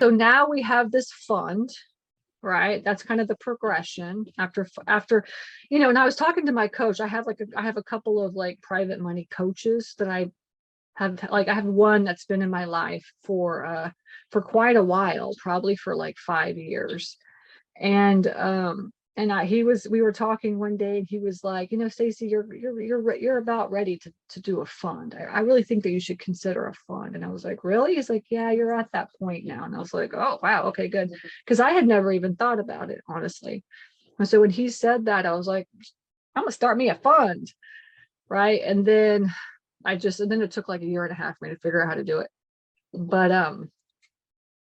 So now we have this fund, right? That's kind of the progression after, and I was talking to my coach. I have a couple of like private money coaches that I have one that's been in my life for quite a while, probably for like 5 years. We were talking one day and he was like, Stacy, you're about ready to do a fund. I really think that you should consider a fund. And I was like, really? He's like, yeah, you're at that point now. And I was like, oh, wow. Okay, good. Because I had never even thought about it, honestly. And so when he said that, I was like, I'm gonna start me a fund. Right. And then it took like a year and a half for me to figure out how to do it. But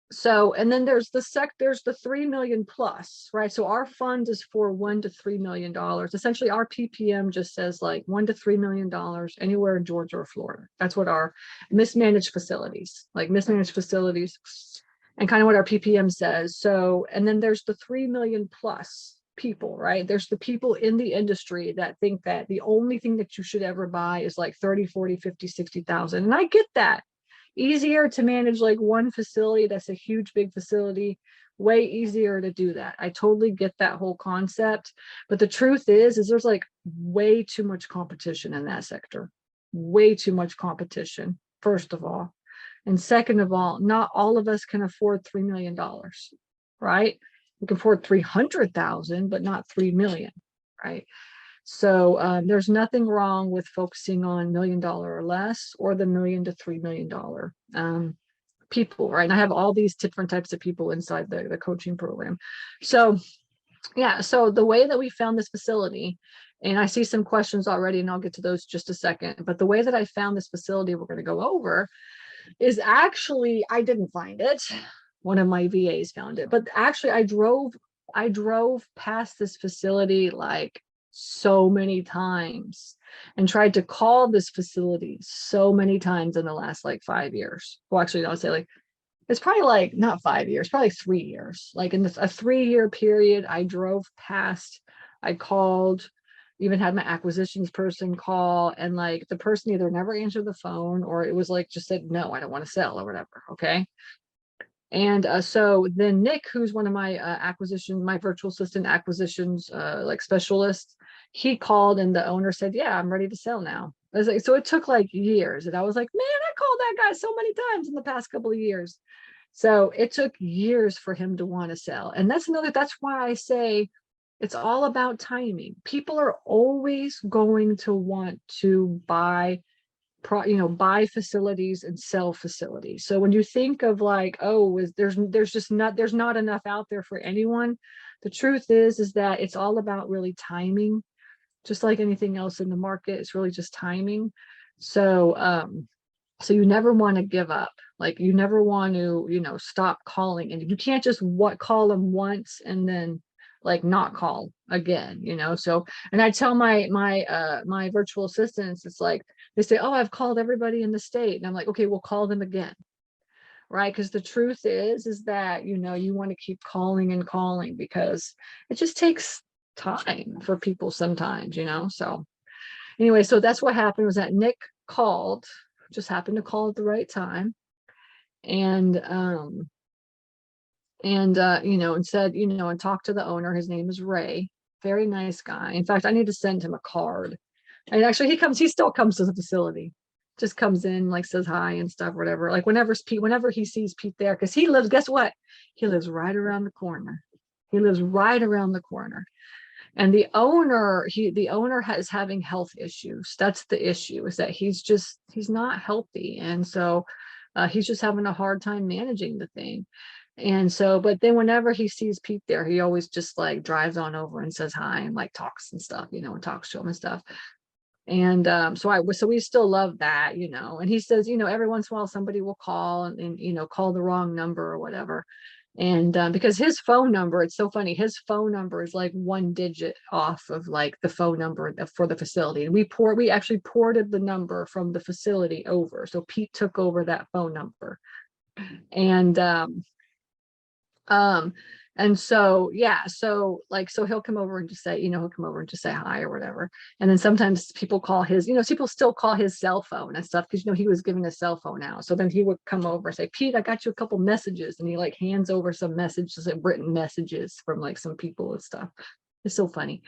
and then there's the 3 million plus, right? So our fund is for $1 to $3 million. Essentially, our PPM just says like $1 to $3 million anywhere in Georgia or Florida. That's what our mismanaged facilities, and kind of what our PPM says. So, and then there's the 3 million plus people, right? There's the people in the industry that think that the only thing that you should ever buy is like 30, 40, 50, 60,000. And I get that. Easier to manage like one facility that's a huge, big facility, way easier to do that. I totally get that whole concept. But the truth is there's like way too much competition in that sector. Way too much competition, first of all. And second of all, not all of us can afford $3 million, right? We can afford 300,000, but not 3 million, right? So there's nothing wrong with focusing on $1 million or less, or the $1 million to $3 million people, right? And I have all these different types of people inside the coaching program. So yeah, so the way that we found this facility, and I see some questions already, and I'll get to those just a second, but the way that I found this facility we're going to go over is actually, I didn't find it. One of my VAs found it, but actually I drove past this facility like so many times and tried to call this facility so many times in the last like 5 years. Well, actually, I would say like it's probably like not 5 years, probably 3 years. Like in a 3-year period, I drove past, I called, even had my acquisitions person call, and like the person either never answered the phone or it was like just said, no, I don't want to sell or whatever. Okay. And so then Nick, who's one of my my virtual assistant acquisitions like specialists, he called and the owner said, yeah, I'm ready to sell now. I was like, so it took like years. And I was like, man, I called that guy so many times in the past couple of years. So it took years for him to want to sell. And that's why I say it's all about timing. People are always going to want to buy facilities and sell facilities. So when you think of like, oh, there's not enough out there for anyone, the truth is that it's all about really timing. Just like anything else in the market, it's really just timing. So so you never want to give up. Like you never want to, stop calling, and you can't just call them once and then like not call again, So, and I tell my virtual assistants, it's like they say, oh, I've called everybody in the state, and I'm like, okay, we'll call them again, right? Because the truth is that you want to keep calling and calling, because it just takes time for people sometimes, So anyway, so that's what happened, was that Nick called, just happened to call at the right time, and and said, and talked to the owner. His name is Ray. Very nice guy. In fact, I need to send him a card. And actually he still comes to the facility. Just comes in, like says hi and stuff, whatever. Like whenever he sees Pete there, because he lives, guess what? He lives right around the corner. He lives right around the corner. And the owner is having health issues. That's the issue, is that he's not healthy. And so he's just having a hard time managing the thing. And so, but then whenever he sees Pete there, he always just like drives on over and says hi and like talks and stuff, and talks to him and stuff. And so we still love that, and he says, every once in a while somebody will call and call the wrong number or whatever. And because his phone number, it's so funny, his phone number is like 1 digit off of like the phone number for the facility. And we actually ported the number from the facility over. So Pete took over that phone number. And And so, yeah, so like, so he'll come over and just say, he'll come over and just say hi or whatever. And then sometimes people call his, people still call his cell phone and stuff because, he was giving a cell phone out. So then he would come over and say, Pete, I got you a couple messages. And he like hands over some messages, written messages from like some people and stuff. It's so funny.